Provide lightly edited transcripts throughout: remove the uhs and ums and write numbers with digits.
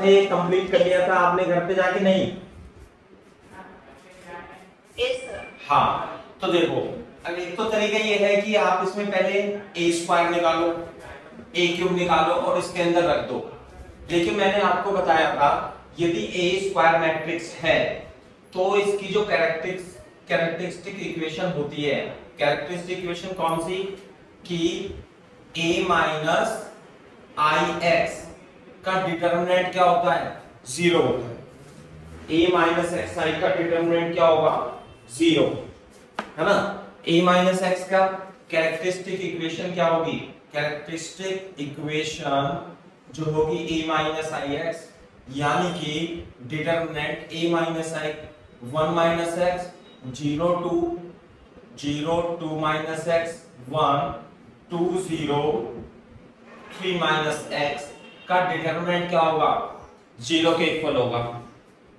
थे कंप्लीट कर लिया था आपने घर पे जाके? नहीं? हाँ, तो देखो अब एक तो तरीका ये है कि आप इसमें पहले ए स्क्वायर निकालो, ए क्यूब निकालो और इसके अंदर रख दो। लेकिन मैंने आपको बताया था यदि ए स्क्वायर मैट्रिक्स है तो इसकी जो कैरेक्टरिस्टिक इक्वेशन होती है, कैरेक्टरिस्टिक इक्वेशन कौन सी, कि a माइनस आई एक्स का डिटरमिनेंट क्या होता है, 0 होता है। a माइनस एक्स आई का डिटरमिनेंट क्या होगा, 0, है ना। a माइनस एक्स का कैरेक्टरिस्टिक इक्वेशन क्या होगी, कैरेक्टरिस्टिक इक्वेशन जो होगी a माइनस आई एक्स, यानी कि determinant a minus I 1 minus x 0 2 0 2 minus x 1 2 0 3 minus x का डिटरमिनेंट क्या होगा, 0 के इक्वल होगा।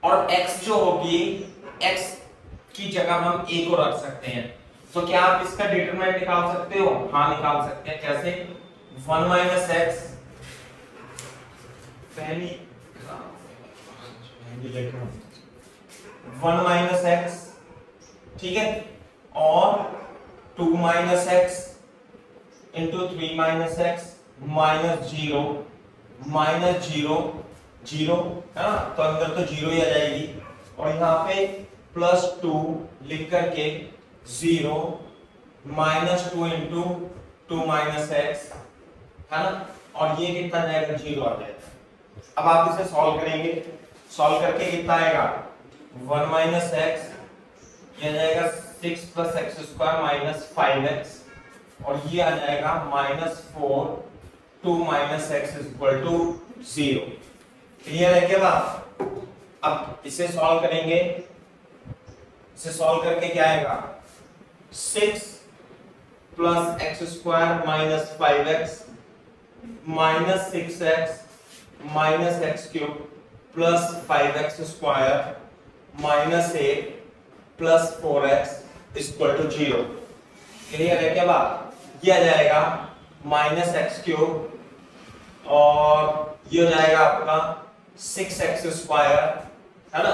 और x जो होगी, x की जगह हम a को रख सकते हैं। तो क्या आप इसका डिटरमिनेंट निकाल सकते हो? हाँ निकाल सकते हैं। कैसे? 1 माइनस एक्स, पहली 1 माइनस एक्स, ठीक है, और 2 minus x into 3 minus x minus 0 0 है ना, तो अंदर तो 0 ही आ जाएगी। और यहाँ पे +2 लिख करके 0 -2 इंटू 2 माइनस एक्स, है ना, और ये कितना जाएगा, 0 आ जाएगा। अब आप इसे सॉल्व करेंगे, सॉल्व करके कितना आएगा, 1 माइनस एक्स, ये आ जाएगा 6 + x² - 5x, और ये आ जाएगा -4 2 माइनस x = 0। क्लियर है क्या बात? अब इसे सॉल्व करेंगे, इसे सॉल्व करके क्या आएगा, 6 + x² - 5x -6x - x³ + 5x² -8 + 4x = 0। Clear है क्या बात? ये आ जाएगा -x³ और ये हो जाएगा आपका 6x², है ना,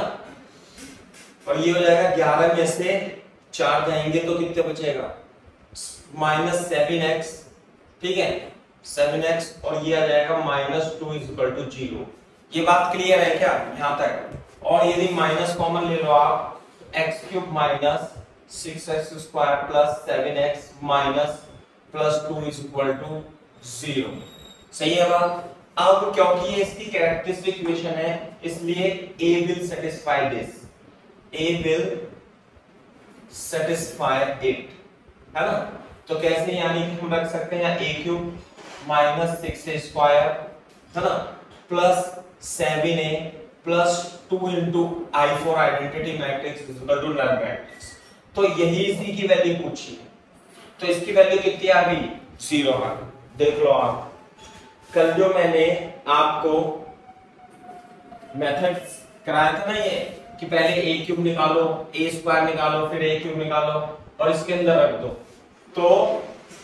और ये हो जाएगा 11 में से 4 जाएंगे तो कितने बचेगा, -7x, ठीक है, 7x, और ये आ जाएगा -2 = 0। ये बात क्लियर है क्या यहाँ तक? और यदि माइनस कॉमन ले लो आप, x³ - 6x² + 7x -+2 = 0। सही है बात? अब क्योंकि ये इसकी कैरेक्टरिस्टिक इक्वेशन है इसलिए a will satisfy this, a will satisfy it, है ना। तो कैसे, यानी कि हम रख सकते हैं a³ - 6a², है ना, +7a +2 into I4 identity matrix = null matrix. तो यही इसी की वैल्यू पूछी, तो इसकी वैल्यू कितनी आ गई, 0 आ गई। देख लो आप, कल जो मैंने आपको मेथड कराया था ना, ये कि पहले a³ निकालो, a² निकालो, फिर a³ निकालो और इसके अंदर रख दो, तो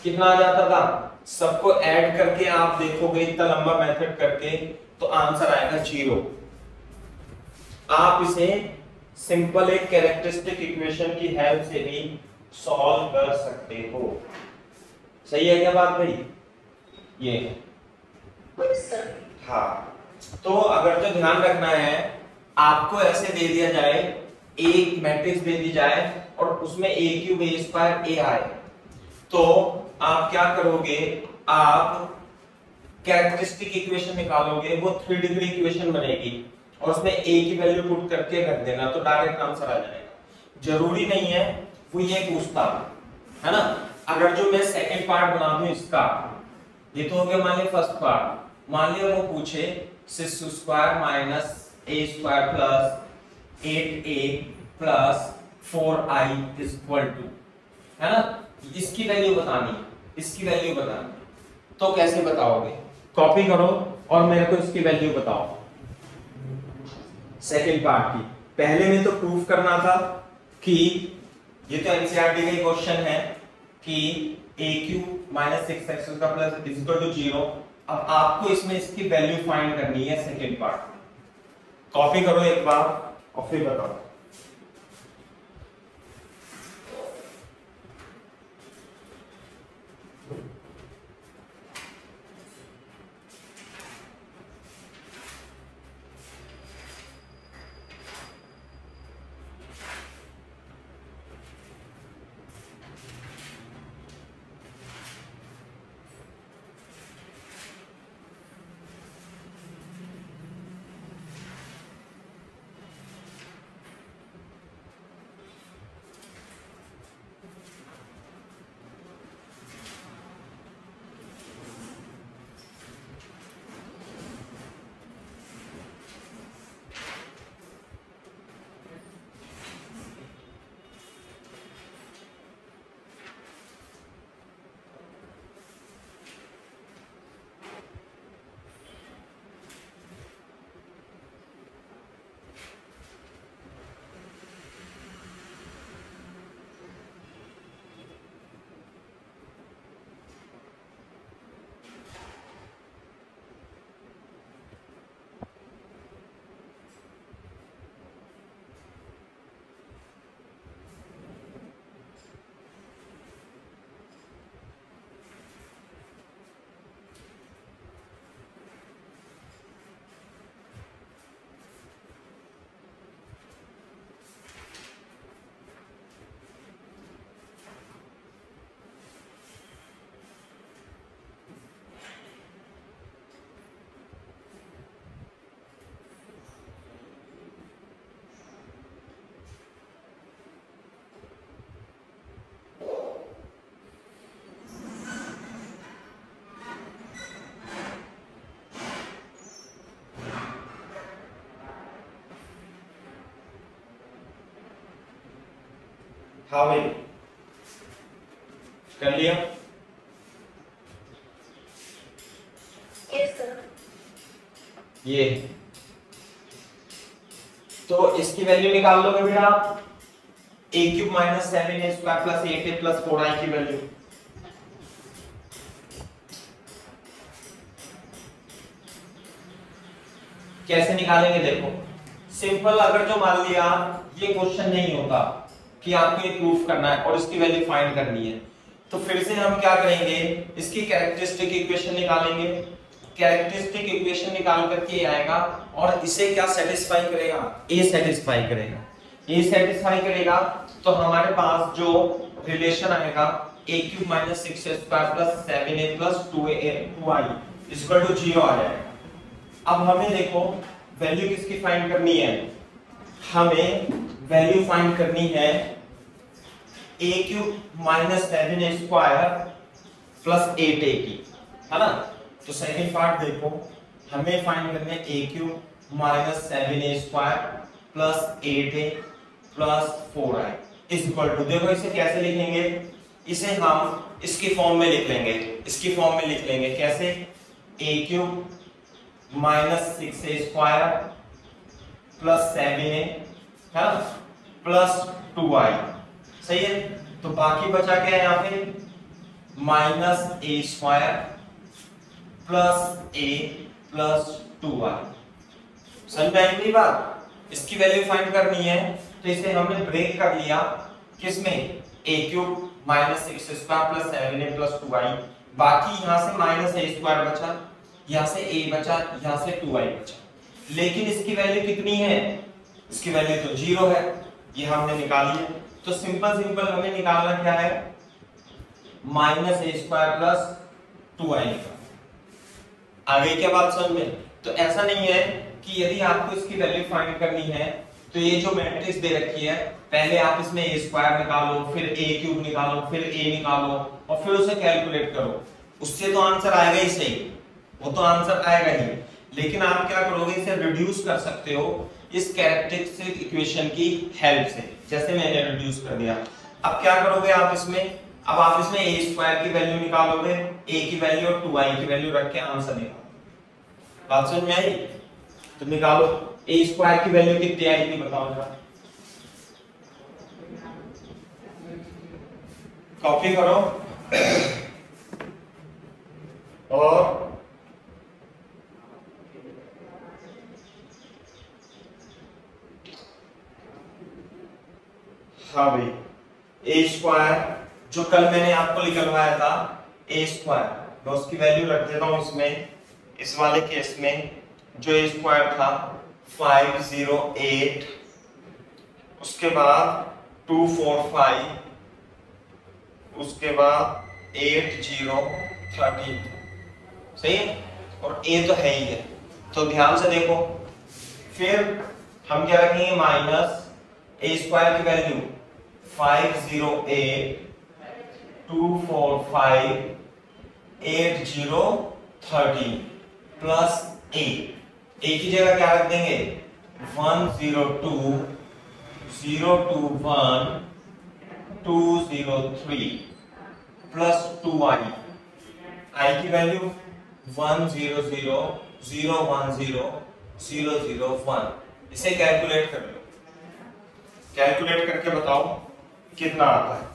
कितना आ जाता था, सबको ऐड करके आप देखोगे इतना लंबा मेथड करके तो आंसर आएगा 0। आप इसे सिंपल एक कैरेक्टरिस्टिक इक्वेशन की हेल्प से भी सॉल्व कर सकते हो। सही है क्या बात भाई? ये हाँ, तो अगर जो ध्यान रखना है, आपको ऐसे दे दिया जाए, एक मैट्रिक्स दे दी जाए और उसमें a³ a² a आए, तो आप क्या करोगे, आप कैरेक्टरिस्टिक इक्वेशन निकालोगे, वो 3 डिग्री इक्वेशन बनेगी और उसमें a की वैल्यू पुट करके रख देना तो डायरेक्ट आंसर आ जाएगा। जरूरी नहीं है वो ये पूछता, है ना। अगर जो मैं सेकंड पार्ट बना दूं इसका, ये तो हो गया मान लीजिए फर्स्ट पार्ट, मान लिया वो पूछे 6² - a² + 8a + 4i = है ना, इसकी वैल्यू बतानी, इसकी वैल्यू बतानी, तो कैसे बताओगे, कॉपी करो और मेरे को इसकी वैल्यू बताओ सेकंड पार्ट की। पहले में तो प्रूफ करना था कि ये तो एनसीईआरटी का क्वेश्चन है कि a³ - 6x² + = 0। अब आपको इसमें इसकी वैल्यू फाइंड करनी है सेकंड पार्ट में। कॉपी करो एक बार और फिर बताओ। हाँ भाई कर लिया। ये तो इसकी वैल्यू निकाल लोगे बेटा आप, a cube minus 7a square plus 8a plus 4i की वैल्यू। कैसे निकालेंगे देखो, सिंपल। अगर जो मान लिया ये क्वेश्चन नहीं होता कि आपको ये प्रूफ करना है और इसकी वैल्यू फाइंड करनी है, तो फिर से हम क्या करेंगे, इसकी कैरेक्टरिस्टिक इक्वेशन निकालेंगे। कैरेक्टरिस्टिक इक्वेशन निकाल करके आएगा और इसे क्या सेटिस्फाई करेगा, ए सेटिस्फाई करेगा। ए सेटिस्फाई करेगा तो हमारे पास जो रिलेशन आएगा a cube minus 6a square plus 7a plus 2i equal to 0 आ जाएगा। अब हमें देखो वैल्यू किसकी फाइंड करनी है, हमें वैल्यू फाइंड करनी है a cube minus 7a square plus 8a की, है ना। तो सेकंड पार्ट देखो, हमें फाइंड करना है a cube minus 7a square plus 8a plus 4i is equal to, देखो इसे कैसे लिखेंगे, इसे हम इसकी फॉर्म में लिख लेंगे। इसकी फॉर्म में लिख लेंगे कैसे, a cube minus 6a square plus 7a, है ना, प्लस 2i। सही है। तो बाकी बचा क्या है यहाँ पे, minus a square plus a plus 2i। समझ में आई मेरी बात। इसकी वैल्यू फाइंड करनी है तो इसे हमने ब्रेक कर लिया किसमें, a cube minus 6 square plus 7a plus 2i। बाकी यहाँ से माइनस a स्क्वायर बचा, यहाँ से a बचा, यहाँ से 2i बचा। लेकिन इसकी वैल्यू कितनी है, इसकी वैल्यू तो 0 है, ये हमने निकाली है। तो सिंपल हमें निकालना क्या है, minus a square plus 2i का। आगे क्या बात समझ में। तो ऐसा नहीं है कि यदि आपको इसकी वैल्यू फाइंड करनी है तो ये जो मैट्रिक्स दे रखी है, पहले आप इसमें a स्क्वायर निकालो, फिर a क्यूब निकालो, फिर a निकालो और फिर उसे कैलकुलेट करो, उससे तो आंसर आएगा ही सही, वो तो आंसर आएगा ही। लेकिन आप क्या करोगे, इसे रिड्यूस कर सकते हो इस कैरेक्टरिस्टिक इक्वेशन की हेल्प से, जैसे मैंने रिड्यूस कर दिया। अब क्या करोगे आप इसमें, अब आप इसमें a स्क्वायर की वैल्यू निकालोगे, a की वैल्यू और 2i की वैल्यू रख के आंसर निकालो। बात समझ में आई। तो निकालो a स्क्वायर की वैल्यू कितनी आएगी बताओ जरा, कॉपी करो और ए स्क्वायर जो कल मैंने आपको निकलवाया था ए स्क्वायर, मैं उसकी वैल्यू रख देता हूं इसमें। इस वाले केस में जो ए स्क्वायर था 508, उसके बाद 245, उसके बाद 8013, सही है। और ए तो है ही है, तो ध्यान से देखो। फिर हम क्या रखेंगे, माइनस ए स्क्वायर की वैल्यू 508, 245, 8013 प्लस ए की जगह क्या रख देंगे 102, 021, 203 प्लस 2i, आई की वैल्यू 100, 010, 001। इसे कैलकुलेट कर लो, कैलकुलेट करके बताओ कितना आता है।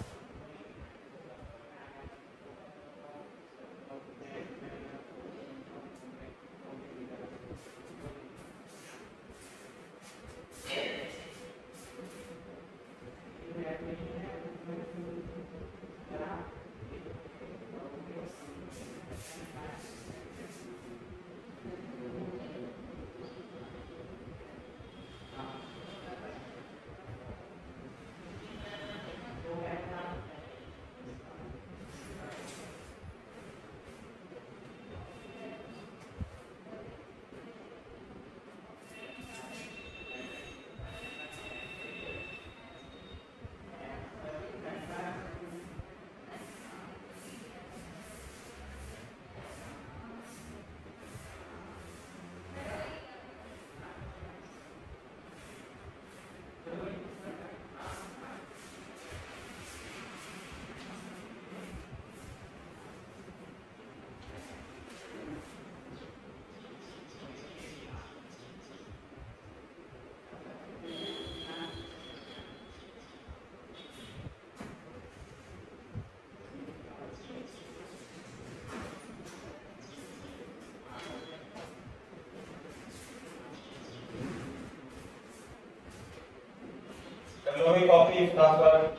कॉपी फटाफट।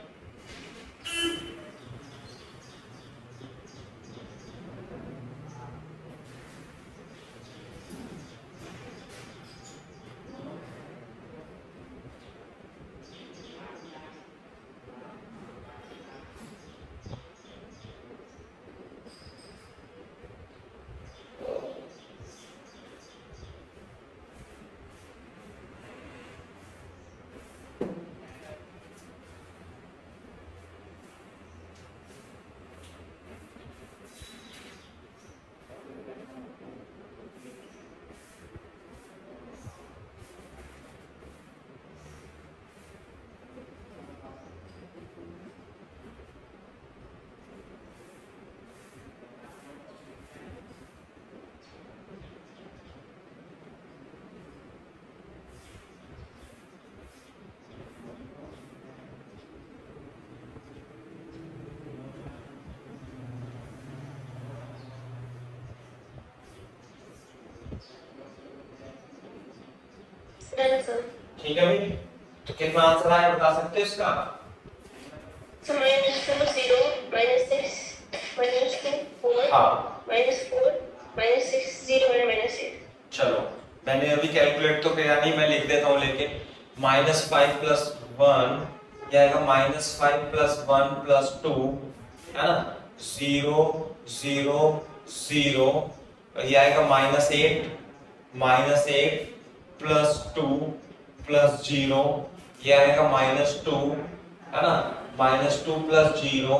ठीक है भाई, तो कितना आंसर आया बता सकते हो इसका? चलो मैंने अभी कैलकुलेट तो किया नहीं, मैं लिख देता हूँ, लेकिन -5 + 1 ये आएगा -5 + 1 + 2 है ना, 0 0 0, ये आएगा -8 + 2 + 0, ये आएगा -2 है ना, -2 + 0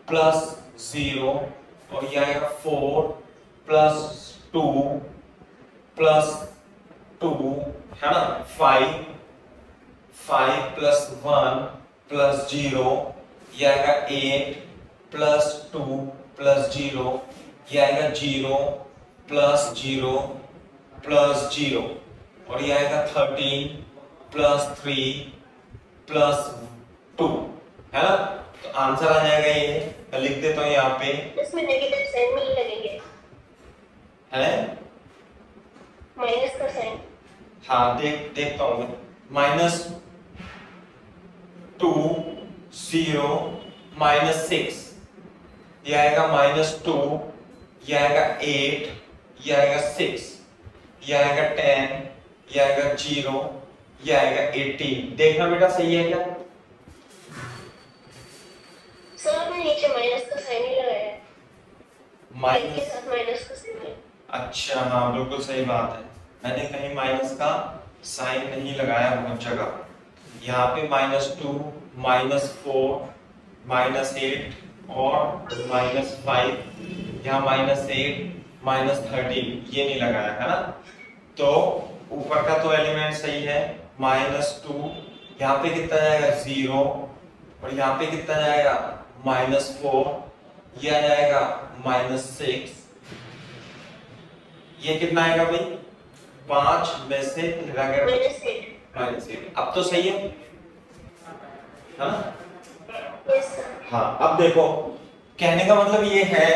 + 0, और ये आएगा 4 + 2 + 2 है ना, 5 + 1 + 0, ये आएगा 8 + 2 + 0, ये आएगा 0 + 0 + 0, और ये आएगा 13 + 3 + 2 है ना। तो आंसर आ जाएगा ये, मैं लिख देता हूँ यहाँ पे, इसमें नेगेटिव साइन में लगेंगे है माइनस का साइन। हाँ देखता हूँ मैं, -2 0 -6, ये आएगा -2, ये आएगा 8, ये आएगा 6, ये आएगा 10, ये आएगा 0, ये आएगा 18। देखना बेटा सही है क्या? सर आपने नीचे माइनस का साइन ही लगाया है, माइनस के साथ माइनस का साइन है। अच्छा हाँ बिल्कुल सही बात है, मैंने कहीं माइनस का साइन नहीं लगाया बहुत जगह। यहाँ पे -2, -4, -8 और -5, यहाँ -8, -13 ये नहीं लगाया है ना। तो ऊपर का तो एलिमेंट सही है, -2, यहाँ पे कितना जाएगा 0, और यहाँ पे कितना जाएगा -4, ये आ जाएगा -6, ये कितना आएगा भाई 5 में से -8। अब तो सही है ना? Yes sir. हाँ अब देखो, कहने का मतलब ये है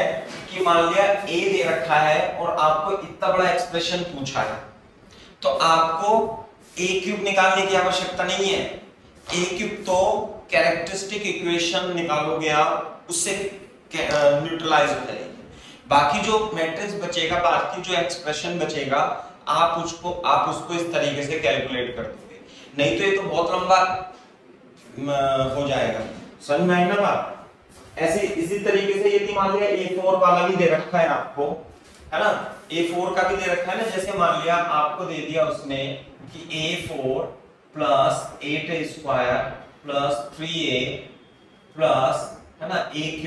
कि मान लिया a दे रखा है और आपको इतना बड़ा एक्सप्रेशन पूछा है, तो आपको a³ निकालने की आवश्यकता नहीं है। a³ तो कैरेक्टरिस्टिक इक्वेशन निकालोगे आप, उससे न्यूट्रलाइज हो जाएगी। बाकी जो मैट्रिक्स बचेगा, बाकी जो एक्सप्रेशन बचेगा, आप उसको इस तरीके से कैलकुलेट कर दोगे, नहीं तो ये तो बहुत लंबा हो जाएगा। समझ में आई ना बात? ऐसे इसी तरीके से यदि मान लिया A4 वाला भी दे रखा है आपको, है ना, A4 का भी दे रखा है ना, जैसे मान लिया आपको दे दिया उसने कि A4 plus 8A² plus 3A plus, है ना, A³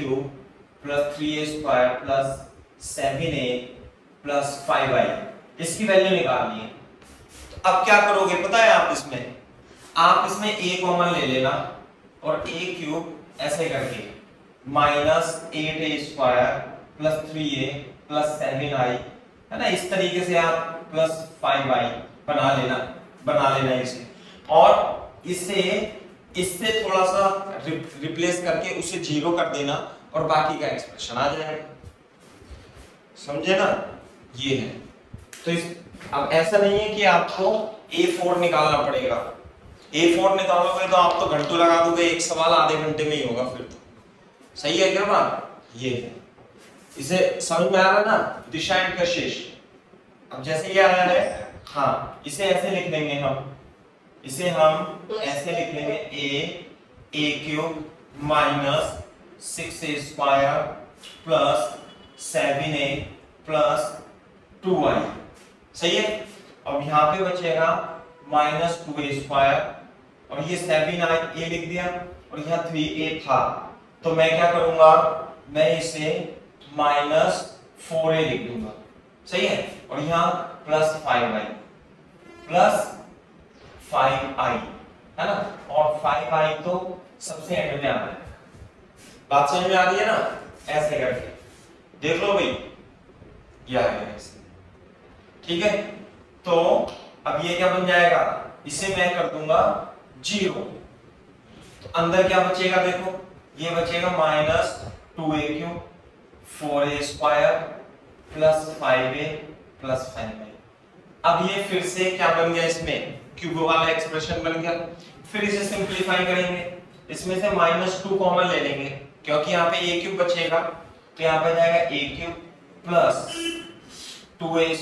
plus 3A² plus 7A plus 5I, इसकी वैल्यू निकालनी है। तो अब क्या करोगे पता है आप इसमें a कॉमन ले लेना और A³ ऐसे करके -8A² plus 3A plus 7I, है ना, इस तरीके से आप प्लस 5I बना लेना इसे, और इससे थोड़ा सा रिप्लेस करके उसे 0 कर देना और बाकी का एक्सप्रेशन आ जाएगा। समझे ना? ये है। तो अब ऐसा नहीं है कि आपको A4 निकालना पड़ेगा। A4 निकालोगे तो आप तो घंटों लगा दोगे, एक सवाल आधे घंटे में ही होगा फिर तो। सही है क्या बात? ये है। इसे समझ में आ रहा है ना? दिशा एंड कशिश। अब जैसे ये आया है, हाँ, इसे ऐसे लिख देंगे इसे हम ऐसे लिख लेंगे A³ minus 6A² plus 7A plus 2I। सही है? अब यहाँ पे बचेगा -2A² और ये 7A लिख दिया और यहाँ 3A था, तो मैं क्या करूंगा, मैं इसे -4A लिख दूंगा। सही है? और यहाँ प्लस 5I, है ना, और 5I तो सबसे एंड में आता है। बात समझ में आ रही है ना? ऐसे करके देख लो भाई, यह है ऐसे। ठीक है, तो अब ये क्या बन जाएगा, इसे मैं कर दूंगा 0, तो अंदर क्या बचेगा देखो, ये बचेगा -2A³ 4A² plus 5A plus 5A। अब ये फिर से क्या बन गया, इसमें क्यूब वाला एक्सप्रेशन बन गया। फिर इसे सिंपलीफाई करेंगे, इसमें से -2 कॉमन ले लेंगे क्योंकि यहाँ पे A³ बचेगा, तो यहाँ पे जाएगा A³ प्लस 2A²,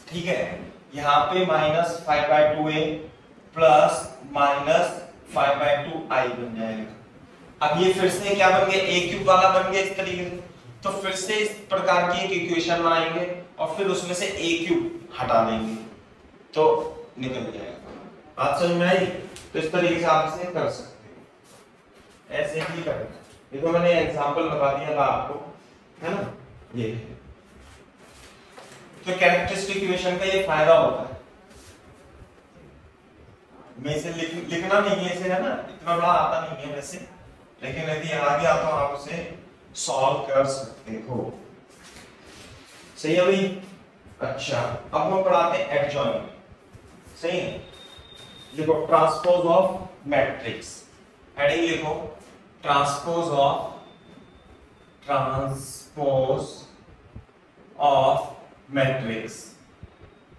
ठीक है, यहाँ पे -5/2A प्लस -5/2I बन जाएगा। अब ये फिर से क्या बन गया, A³ वाला बन गया इस तरीके से, तो फिर से इस प्रकार की एक इक्वेशन बनाएंगे और फिर उसमें से A³ हटा देंगे तो निकल जाएगा। बात समझ में आई? तो इस तरीके से आप इसे कर सकते हो, ऐसे ही करें। देखो मैंने एग्जांपल बता दिया था आपको, है ना, ये तो कैरेक्टरिस्टिक इक्वेशन का ये फायदा होता है। मैं इसे लिखना नहीं है, इसे, है ना, इतना बड़ा आता नहीं है वैसे, लेकिन यदि आ गया तो आप उसे सॉल्व कर सकते हो। सही है भाई? अच्छा, अब हम पढ़ाते हैं एडजॉइंट। सही है? लिखो ट्रांसपोज ऑफ मैट्रिक्स, हेडिंग लिखो ट्रांसपोज ऑफ मैट्रिक्स।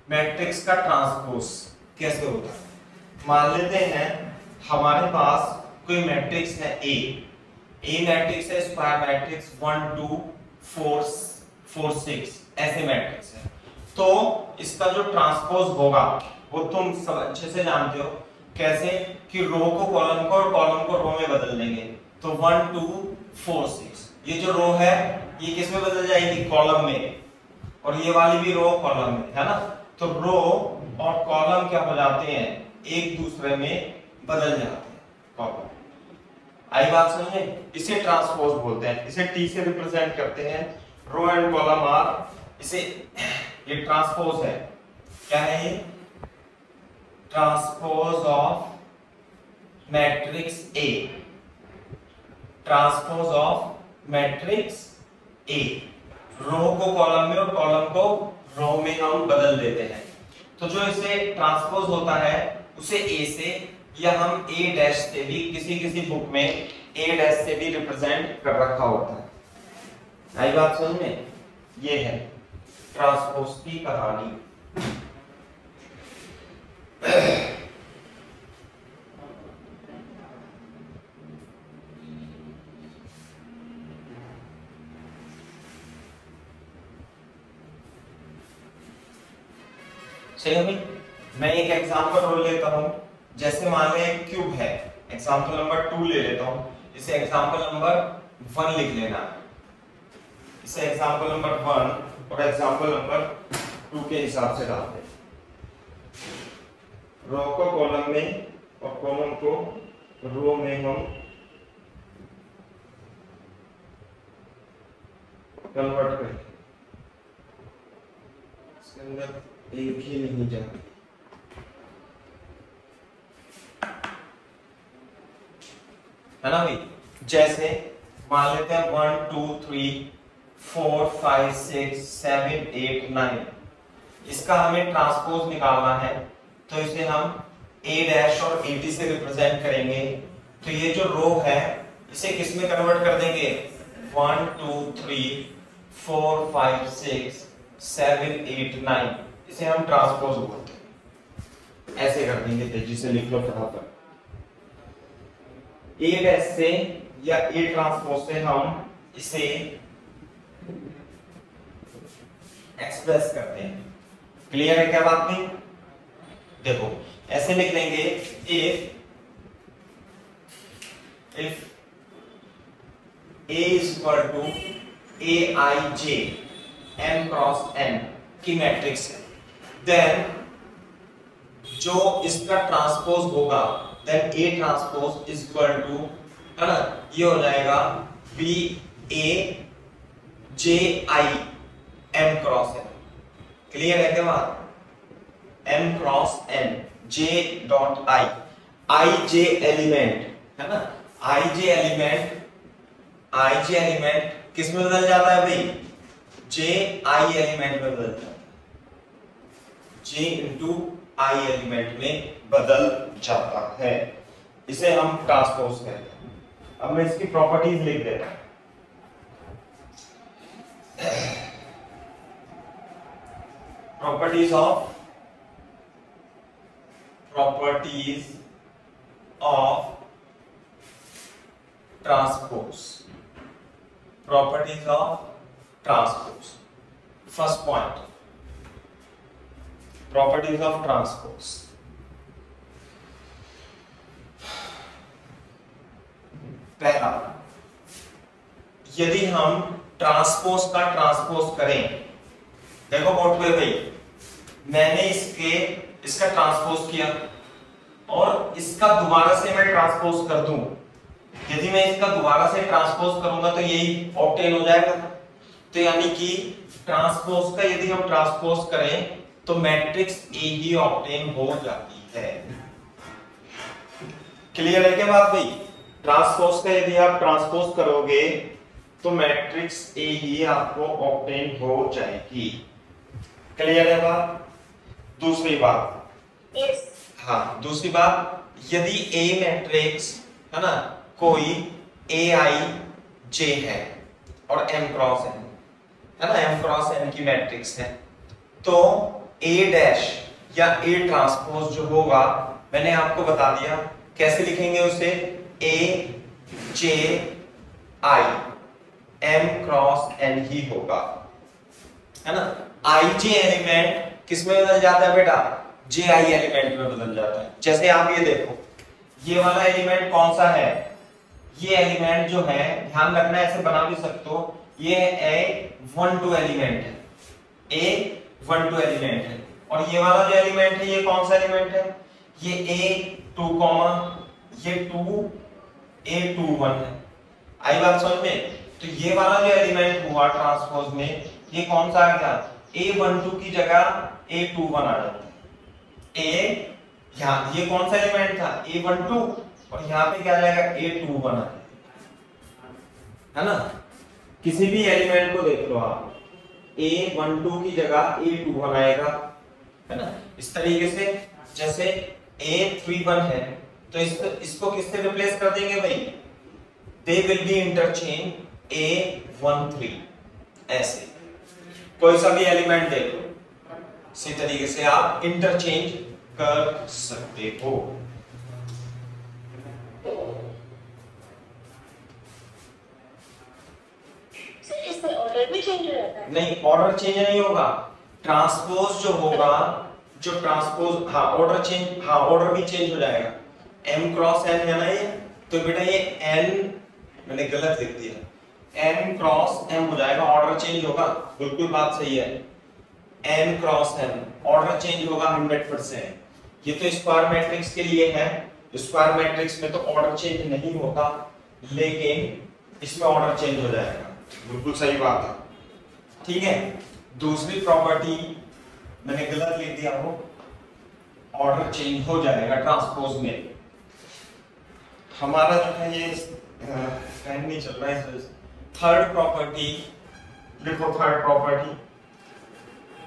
मैट्रिक्स का ट्रांसपोज कैसे होता है? मान लेते हैं हमारे पास कोई मैट्रिक्स है ए मैट्रिक्स है, स्क्वायर मैट्रिक्स 1 2 4 4 6 ऐसे मैट्रिक्स है, तो इसका जो ट्रांसपोज होगा वो तुम सब अच्छे से जानते हो कैसे, कि रो को कॉलम को और कॉलम को रो में बदल देंगे। तो 1 2 4 6 ये जो रो है ये किस में बदल जाएगी, कॉलम में, और ये वाली भी रो कॉलम में, है ना। तो रो और कॉलम क्या हो जाते हैं, एक दूसरे में बदल जाते हैं कॉलम। आई बात समझे, इसे ट्रांसपोज बोलते हैं, इसे टी से रिप्रेजेंट करते हैं। रो एंड कॉलम आर, इसे ये ट्रांसपोज है, क्या है ये, transpose of matrix A, transpose of matrix A. Row को कॉलम में और कॉलम को रो में हम बदल देते हैं। तो जो इसे ट्रांसपोज होता है उसे ए से, या हम ए डैश से भी, किसी बुक में ए डैश से भी रिप्रेजेंट कर रखा होता है। आई बात समझ में, ये है ट्रांसपोज की कहानी। चलिए भाई, मैं एक एग्जांपल रोल लेता हूं। जैसे मान लें एक क्यूब है, एग्जांपल नंबर 2 ले लेता हूं, इसे एग्जांपल नंबर 1 लिख लेना, इसे एग्जांपल नंबर 1 और एग्जांपल नंबर 2 के हिसाब से डालते हैं। रो को कॉलम में और कॉलम को रो में हम कन्वर्ट करेंगे, इसके अंदर एक ही नहीं जाए, है ना भाई। जैसे मान लेते हैं 1 2 3 4 5 6 7 8 9, इसका हमें ट्रांसपोज निकालना है, तो इसे हम ए डैश और ए टी से रिप्रेजेंट करेंगे। तो ये जो रो है इसे किस में कन्वर्ट कर देंगे, 1 2 3 4 5 6 7 8 9, इसे हम ट्रांसपोज बोलते हैं। ऐसे कर देंगे, तेजी से लिख लो फटाफट। ए डैश से या ए ट्रांसपोज से हम इसे एक्सप्रेस करते हैं। क्लियर है क्या बात नहीं? देखो ऐसे लिख लेंगे, if A is equal to Aij m cross n की मैट्रिक्स है, देन जो इसका ट्रांसपोज होगा, then A transpose is equal to, है ना, ये हो जाएगा B A J I m cross n। Clear है क्या बात? m cross n, J dot I, I J element, है ना, I J एलिमेंट किस में बदल जाता है भाई? J I एलिमेंट में बदल जाता है, J इंटू I एलिमेंट में बदल जाता है। इसे हम ट्रांसपोज कहते हैं। अब मैं इसकी प्रॉपर्टीज लिख देता हूं। Properties of transpose, properties of transpose. First point, properties of transpose. पहला, यदि हम ट्रांसपोज का ट्रांसपोज करें, देखो बोर्ड पे भाई, मैंने इसका ट्रांसपोज किया और इसका दोबारा से मैं ट्रांसपोज कर दूं, यदि मैं इसका दोबारा से ट्रांसपोज करूंगा तो यही ऑब्टेन हो जाएगा। तो यानी कि ट्रांसपोज का यदि हम ट्रांसपोज करें तो मैट्रिक्स ए ही ऑब्टेन हो जाती है। क्लियर है क्या बात भाई? ट्रांसपोज का यदि आप ट्रांसपोज करोगे तो मैट्रिक्स ए ही आपको ऑब्टेन हो जाएगी। क्लियर है बात? दूसरी बात, yes. हाँ दूसरी बात, यदि ए मैट्रिक्स, है ना, कोई ए आई जे है और एम क्रॉस एन, है ना, एम क्रॉस एन की मैट्रिक्स है, तो ए डैश या ए ट्रांसपोज जो होगा, मैंने आपको बता दिया कैसे लिखेंगे उसे, ए जे आई, m क्रॉस n ही होगा, है ना। आई जे एलिमेंट किस में बदल जाता है बेटा, जे आई एलिमेंट में बदल जाता है। जैसे आप ये देखो, ये वाला एलिमेंट कौन सा है, ये एलिमेंट जो है, ध्यान रखना ऐसे बना भी सकते हो, ये A12 एलिमेंट है, A12 एलिमेंट है। और ये वाला जो एलिमेंट है, ये कौन सा एलिमेंट है, ये A2, ये 2 A21 है। आई बात समझ में। तो ये वाला जो एलिमेंट हुआ ट्रांसपोज में, ये कौन सा आ गया, A12 की जगह A21 आ जाता है। यहाँ ये कौन सा एलिमेंट था, A12, और यहाँ पे क्या आ जाएगा, A21 आ जाएगा, है ना। किसी भी एलिमेंट को देख लो आप, A12 की जगह A21 आएगा, है ना। इस तरीके से जैसे A31 है, तो इसको किससे रिप्लेस कर देंगे भाई, they will be interchange A13, ऐसे कोई सा भी एलिमेंट देख लो, इसी तरीके से आप इंटरचेंज कर सकते हो। सर इसमें ऑर्डर भी चेंज हो जाता है? नहीं, ऑर्डर चेंज नहीं होगा, ट्रांसपोज जो होगा, जो ट्रांसपोज, हाँ ऑर्डर चेंज, हाँ ऑर्डर भी चेंज हो जाएगा। m क्रॉस n है ना ये, तो बेटा ये n मैंने गलत लिख दिया, n क्रॉस m हो जाएगा, ऑर्डर चेंज होगा, बिल्कुल बात सही है। n cross m order change होगा 100%। ये तो स्क्वायर मैट्रिक्स के लिए है, स्क्वायर मैट्रिक्स में तो ऑर्डर चेंज नहीं होता, लेकिन इसमें ऑर्डर चेंज हो जाएगा, बिल्कुल सही बात है, ठीक है। दूसरी प्रॉपर्टी मैंने गलत लिख दिया, वो ऑर्डर चेंज हो जाएगा ट्रांसपोज में। हमारा जो है ये टाइम नहीं चल रहा है। थर्ड प्रॉपर्टी लिखो, थर्ड प्रॉपर्टी,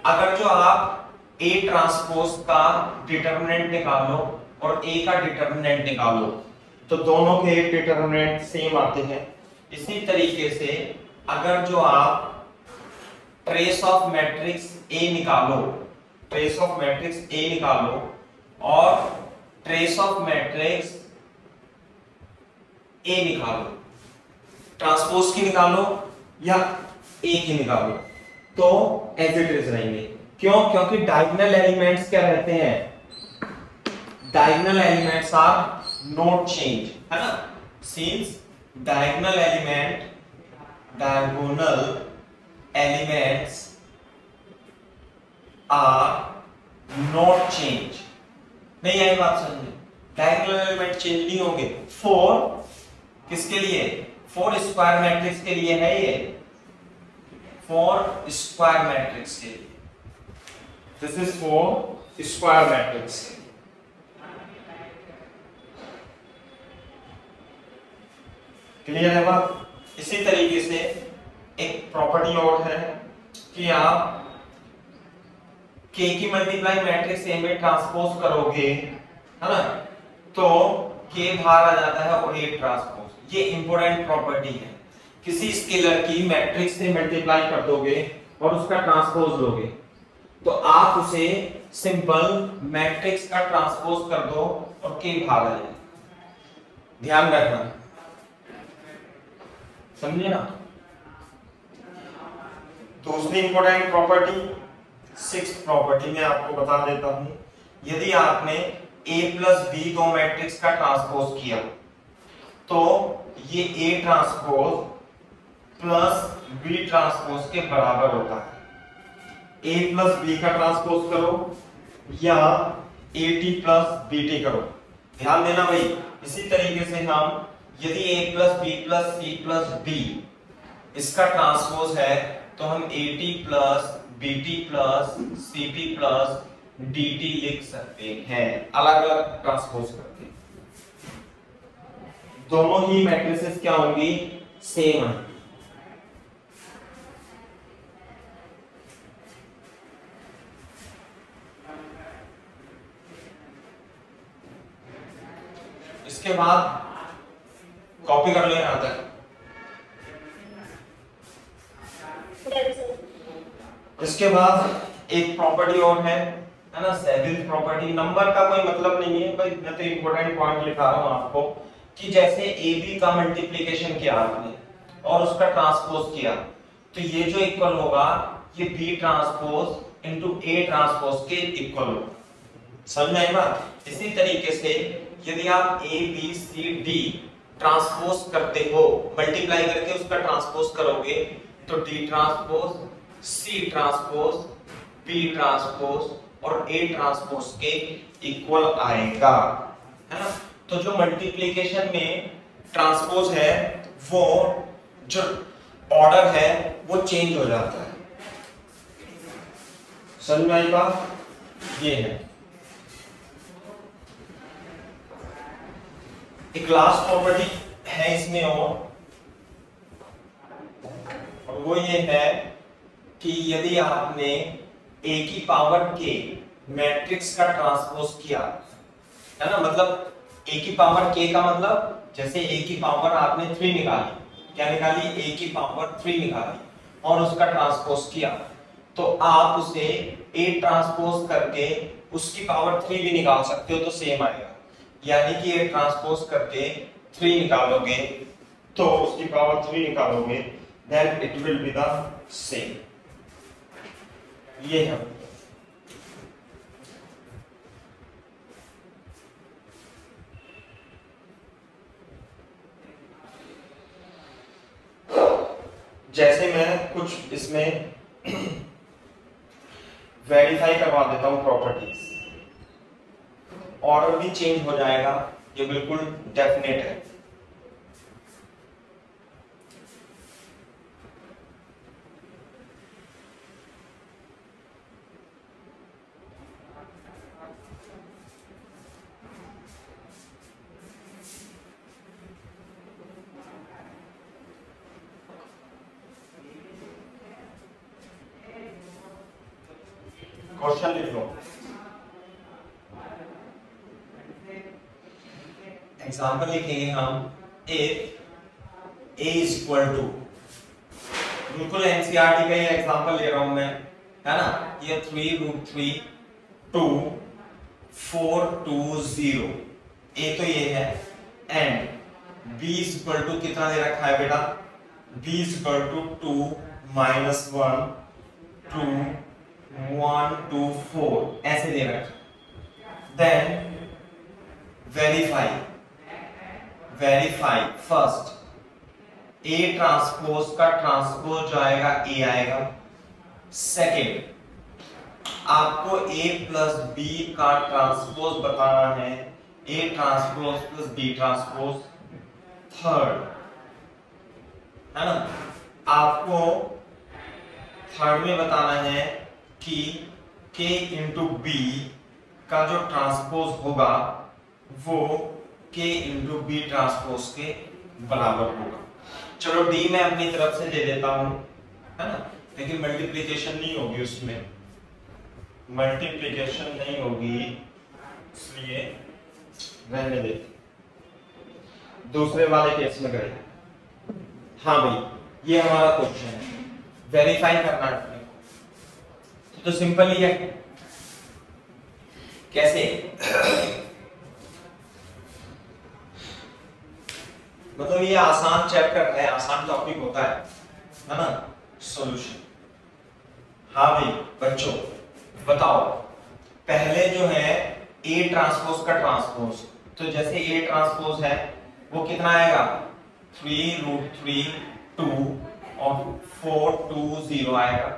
अगर जो आप A ट्रांसपोज का डिटरमिनेंट निकालो और A का डिटरमिनेंट निकालो, तो दोनों के डिटरमिनेंट सेम आते हैं। इसी तरीके से अगर जो आप ट्रेस ऑफ मैट्रिक्स A निकालो, ट्रेस ऑफ मैट्रिक्स A निकालो और ट्रेस ऑफ मैट्रिक्स A निकालो, ट्रांसपोज की निकालो या A की निकालो, तो एज इट इज रहेंगे। क्यों? क्योंकि डायगोनल एलिमेंट्स क्या रहते हैं, diagonal elements are not change, है ना। Since diagonal elements are not change, नहीं आई बात समझे, डायगोनल एलिमेंट चेंज नहीं होंगे। फोर किसके लिए, फोर स्क्वायर मैट्रिक्स के लिए है ये, फोर स्क्वायर मैट्रिक्स के लिए, this is four square matrix. Clear है बात। इसी तरीके से एक प्रॉपर्टी और है कि आप K की मल्टीप्लाई मैट्रिक्स A में ट्रांसपोज करोगे, है ना, तो K बाहर आ जाता है और A ट्रांसपोज, ये इंपॉर्टेंट प्रॉपर्टी है। किसी स्केलर की मैट्रिक्स से मल्टीप्लाई कर दोगे और उसका ट्रांसपोज लोगे, तो आप उसे सिंपल मैट्रिक्स का ट्रांसपोज कर दो और K बाहर आ जाए, ध्यान रखना, समझे ना। दूसरी इंपॉर्टेंट प्रॉपर्टी, सिक्स्थ प्रॉपर्टी में आपको बता देता हूं, यदि आपने A प्लस B दो मैट्रिक्स का ट्रांसपोज किया, तो ये A transpose plus B transpose के बराबर होता है। A प्लस B का ट्रांसपोज करो या AT प्लस BT करो, ध्यान देना भाई। इसी तरीके से हम यदि A plus B plus C plus D इसका ट्रांसपोज है, तो हम AT plus BT plus CT plus DT लिख सकते हैं, अलग अलग ट्रांसपोज करके। दोनों ही मैट्रिसेस क्या होंगी, सेम है। इसके बाद कॉपी कर लेना आता है। इसके बाद एक प्रॉपर्टी और है ना, सेवेंथ प्रॉपर्टी। नंबर का कोई मतलब नहीं है भाई, मैं तो इंपॉर्टेंट पॉइंट लिखा रहा हूं आपको। कि जैसे ए बी का मल्टीप्लीकेशन किया आपने और उसका ट्रांसपोज किया, तो ये जो इक्वल होगा ये B transpose into A transpose के इक्वल होगा। समझ में आई बात? इसी तरीके से यदि आप A B C D transpose करते हो, मल्टीप्लाई करके उसका ट्रांसपोज करोगे, तो D transpose C transpose B transpose और ए ट्रांसपोज के इक्वल आएगा, है ना। तो जो मल्टीप्लिकेशन में ट्रांसपोज है वो जो ऑर्डर है वो चेंज हो जाता है। समझ में आई बात? ये है एक लास्ट प्रॉपर्टी है इसमें और वो ये है कि यदि आपने a की पावर k मैट्रिक्स का ट्रांसपोज किया, है ना, मतलब a की पावर k का मतलब जैसे a की पावर आपने 3 निकाली, क्या निकाली? a की पावर 3 निकाली और उसका ट्रांसपोज किया, तो आप उसे a ट्रांसपोज करके उसकी पावर 3 भी निकाल सकते हो, तो सेम आएगा। यानी कि a ट्रांसपोज करके 3 निकालोगे तो उसकी पावर 3 निकालोगे, then it will be the same। ये है जैसे मैं कुछ इसमें वेरीफाई करवा देता हूं प्रॉपर्टीज, ऑर्डर भी चेंज हो जाएगा, ये बिल्कुल डेफिनेट है। क्वेश्चन लिख लो। एग्जाम्पल लिखेंगे हम, if a is equal to, बिल्कुल एनसीईआरटी का ये एग्जाम्पल ले रहा हूं मैं, है ना, ये 3√3 2 4 2 0, a तो ये है, and b is equal to कितना दे रखा है बेटा? b इज इक्वल टू 2 -1 2 1 2 4 ऐसे दे रखा। Then verify first, A transpose का ट्रांसपोज जो आएगा A आएगा। सेकेंड, आपको A प्लस B का ट्रांसपोज बताना है, A transpose plus B transpose. Third, है ना, आपको थर्ड में बताना है कि K इंटू B का जो ट्रांसपोज होगा वो K इंटू बी ट्रांसपोज के बराबर होगा। चलो D मैं अपनी तरफ से दे देता हूं, है ना, लेकिन मल्टीप्लिकेशन नहीं होगी, उसमें मल्टीप्लिकेशन नहीं होगी, इसलिए रहने दे, दूसरे वाले केस में करें। हाँ भाई, ये हमारा क्वेश्चन है, वेरीफाई करना है तो सिंपल ही है। कैसे? मतलब ये आसान चैप्टर है, आसान टॉपिक होता है ना। सॉल्यूशन, हाँ भाई बच्चों बताओ, पहले जो है A ट्रांसपोज का ट्रांसपोज, तो जैसे A ट्रांसपोज है वो कितना आएगा? 3√3 2 और 4 2 0 आएगा,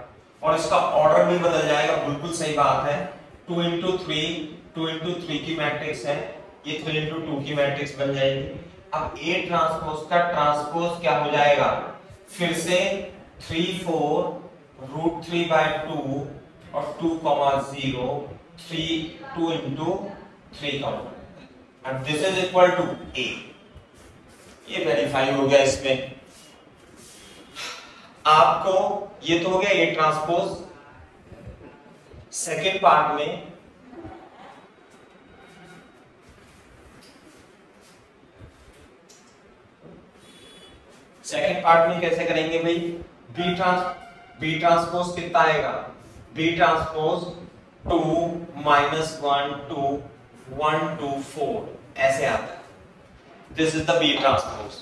और इसका ऑर्डर भी बदल जाएगा, बिल्कुल सही बात है। 2 इंटू 3 की मैट्रिक्स है, ये 3 इंटू 2 की मैट्रिक्स बन जाएगी। अब A ट्रांसपोज का ट्रांसपोज क्या हो जाएगा? फिर से 3 4√3/2 और 2 0 3 2 इंटू 3 का, and this is equal to A। ये वेरीफाई हो गया। इसमें आपको ये तो हो गया A ट्रांसपोज। सेकेंड पार्ट में कैसे करेंगे भाई? बी ट्रांसपोज कितना आएगा? बी ट्रांसपोज 2 -1 2 1 2 4 ऐसे आता है। This is the B transpose.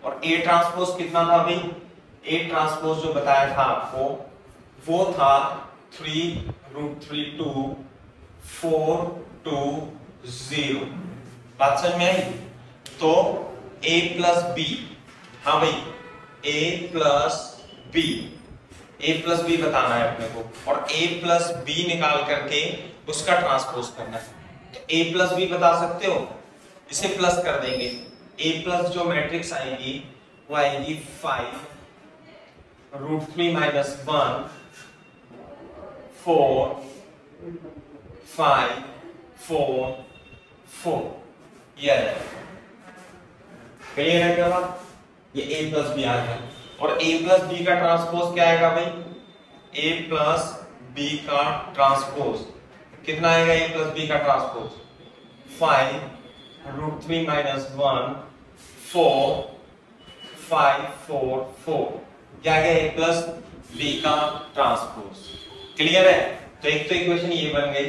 और ए ट्रांसपोज कितना था भाई? ए ट्रांसपोज जो बताया था आपको वो था 3√3/2 420। बात समझ में आई? तो a प्लस बी, हाँ भाई a प्लस बी बताना है अपने को, और a प्लस बी निकाल करके उसका ट्रांसपोज करना है। तो a प्लस बी बता सकते हो, इसे प्लस कर देंगे। a प्लस जो मैट्रिक्स आएगी वो आएगी 5√3 - 1 4 5 4 4। ये क्लियर है क्या बात? ये a प्लस बी आ गया। और a प्लस बी का ट्रांसपोज क्या आएगा भाई? a प्लस बी का ट्रांसपोज कितना आएगा? a प्लस बी का ट्रांसपोज 5√3 - 1 4 5 4 4। क्या आ गया? a प्लस बी का ट्रांसपोज। क्लियर है? तो एक तो इक्वेशन ये बन गई।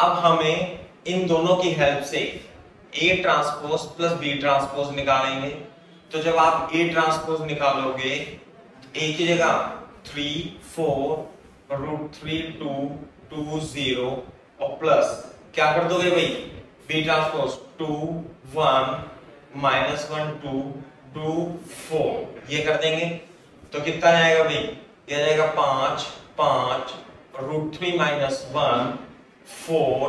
अब हमें इन दोनों की हेल्प से a transpose plus b transpose निकालेंगे। तो जब आप a ट्रांसपोज निकालोगे a की जगह 3 4√3 2 2 0 और प्लस क्या कर दोगे भाई? b ट्रांसपोज 2 1 -1 2 2 4 ये कर देंगे। तो कितना आएगा भाई? ये आ जाएगा 5 5√3 - 1 4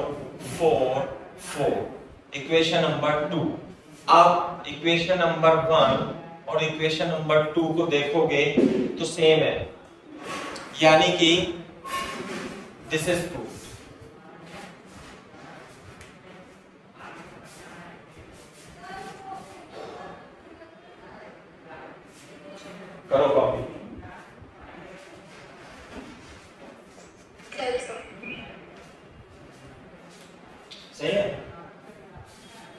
4 4। Equation number 2। अब इक्वेशन नंबर 1 और इक्वेशन नंबर 2 को देखोगे तो सेम है, यानी कि दिस इज प्रूफ। करो कॉपी। सही है?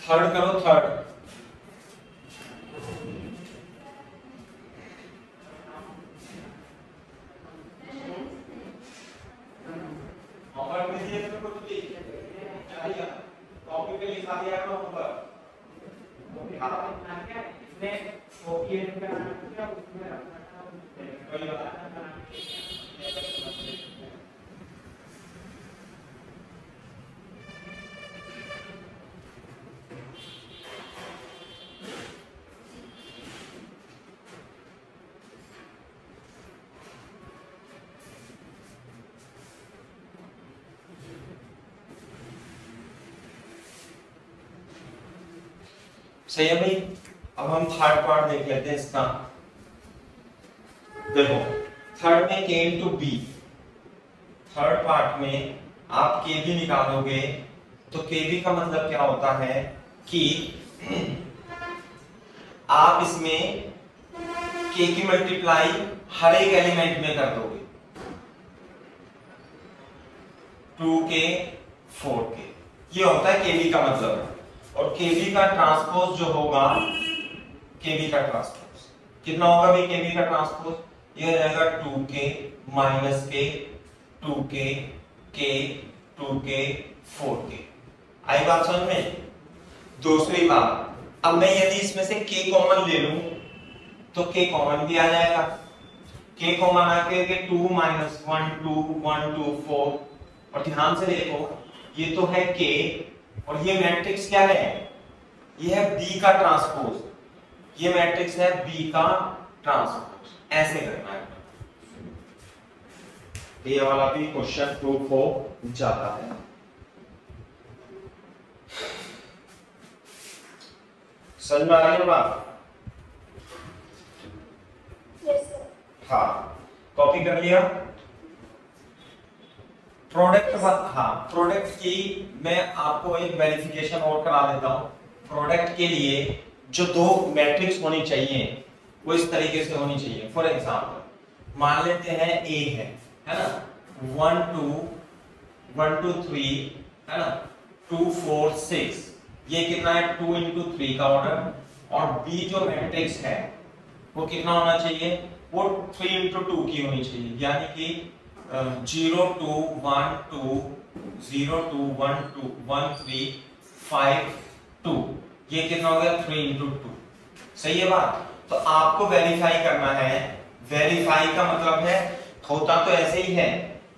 थर्ड करो, थर्ड। होमवर्क में दिए तो कुछ भी चाहिए, कॉपी पे लिखा दिया करो होमवर्क। कॉपी हाथ में इसने कॉपी है क्या उसमें रखना कोई बात सही है भाई। अब हम थर्ड पार्ट देख लेते हैं इसका। देखो थर्ड में k into B, third part में आप k भी निकालोगे तो k भी का मतलब क्या होता है कि आप इसमें k की मल्टीप्लाई हर एक एलिमेंट में कर दोगे, 2k 4k, ये होता है kb का मतलब। और kb का ट्रांसपोज जो होगा, kb का ट्रांसपोज कितना होगा भाई? kb का ट्रांसपोज ये हो जाएगा 2k minus k 2k k 2k 4k। आई बात समझ में? दूसरी बात, अब मैं यदि इसमें से k कॉमन ले लूं तो k कॉमन भी आ जाएगा। k कॉमन आके 2 - 1 2 1 2 4। और ध्यान से देखो ये तो है k और ये मैट्रिक्स क्या है? ये है b का ट्रांसपोज, ये मैट्रिक्स है b का ट्रांसपोज। ऐसे करना है। ये वाला भी क्वेश्चन प्रूफ हो जाता है। समझ में आ रही है बात? हाँ, कॉपी कर लिया। प्रोडक्ट, हाँ प्रोडक्ट की मैं आपको एक वेरिफिकेशन और करा देता हूं। प्रोडक्ट के लिए जो दो मैट्रिक्स होनी चाहिए वो इस तरीके से होनी चाहिए। फॉर एग्जांपल मान लेते हैं A है ना, 1 2 1 2 3 है ना, 2 4 6, ये कितना है? 2 into 3 का ऑर्डर। और B जो मैट्रिक्स है वो कितना होना चाहिए? वो 3 into 2 की होनी चाहिए, यानी कि 0 2 1 2 0 2 1 2 1 3 5 2। ये कितना हो गया 3 इंटू 2। सही है बात। तो आपको वेरीफाई करना है। वेरीफाई का मतलब है, होता तो ऐसे ही है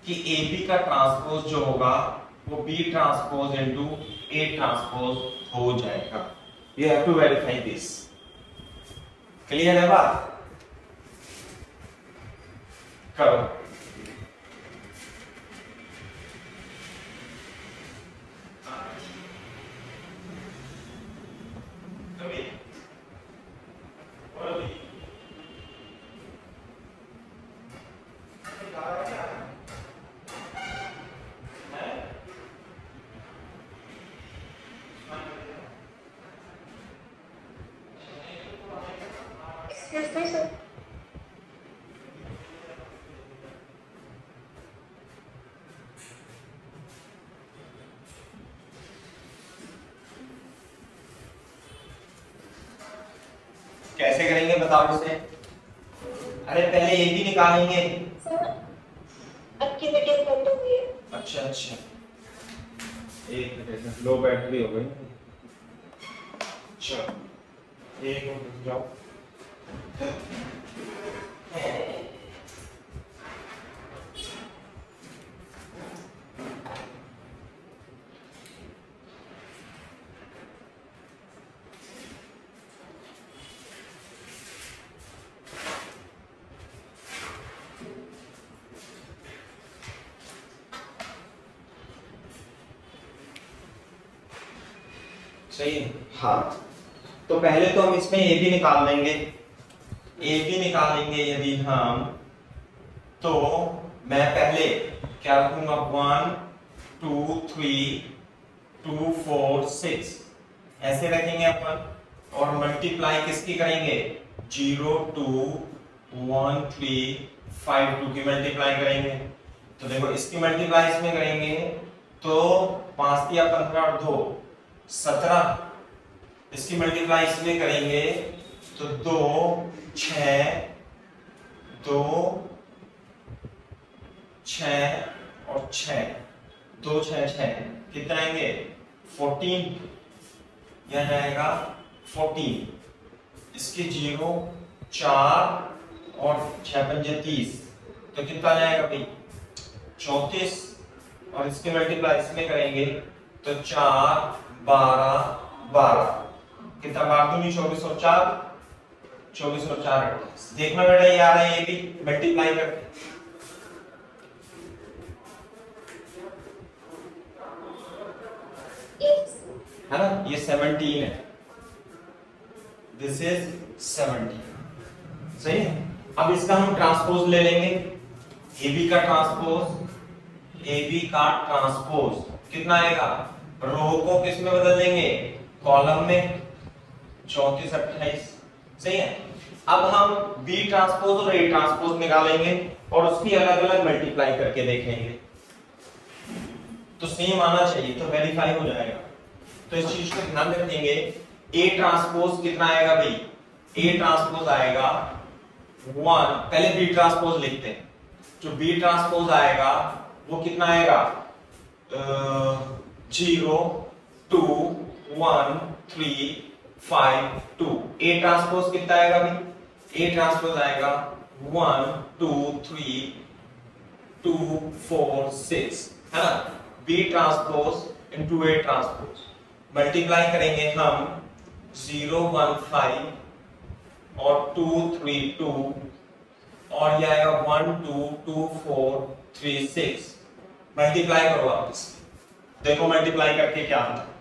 कि AB का ट्रांसपोज जो होगा वो B transpose into A transpose हो जाएगा। You have to verify this. Clear है बात? करो। Excuse me, sir. कैसे करेंगे बताओ इसे? अरे पहले ये भी निकालेंगे। सर, आपकी मीटिंग बंद हो गई है। अच्छा अच्छा, एक मिनट, लो बैटरी हो गई। चलो एक मिनट जाओ। सही है। हाँ, तो पहले तो हम इसमें ए बी निकाल लेंगे। ए बी निकालेंगे यदि हम, तो मैं पहले क्या रखूंगा 1 2 3 2 4 6 ऐसे रखेंगे अपन। और मल्टीप्लाई किसकी करेंगे? 0 2 1 3 5 2 की मल्टीप्लाई करेंगे। तो देखो इसकी मल्टीप्लाई इसमें करेंगे तो 5 या 15 और 2 17। इसकी मल्टीप्लाई इसमें करेंगे तो 2 6 2 6 और 6 2 6 6 कितना आएंगे 14। यह जाएगा 14। इसके 0 4 और 6 पंजे 30, तो कितना जाएगा भाई 34। और इसकी मल्टीप्लाई इसमें करेंगे तो 4 12 12, कितना बार दूनी 24 और 4 24 और 4 28। देखना बेटा ये आ रहा है, ये भी मल्टीप्लाई करके है ना। ये 17 है, दिस इज 17। सही है। अब इसका हम ट्रांसपोज ले लेंगे। AB का ट्रांसपोज, AB का ट्रांसपोज कितना आएगा? रो को किस में बदल देंगे? कॉलम में। 34 28। सही है। अब हम B ट्रांसपोज और A ट्रांसपोज निकालेंगे और उसकी अलग अलग मल्टीप्लाई करके देखेंगे, तो सेम आना चाहिए, तो वेरीफाई हो जाएगा। तो इस चीज को ध्यान में रखेंगे। A ट्रांसपोज कितना आएगा भाई? A ट्रांसपोज आएगा 1, पहले B ट्रांसपोज लिखते हैं। जो B ट्रांसपोज आएगा वो कितना आएगा? 0 2 1 3 5 2। A ट्रांसपोज कितना आएगा भाई? A ट्रांसपोज आएगा 1 2 3 2 4 6, है ना। B transpose into A transpose multiply करेंगे हम 0 1 5 और 2 3 2 और ये आएगा 1 2 2 4 3 6। मल्टीप्लाई करो आप इसकी, देखो मल्टीप्लाई करके क्या आता है।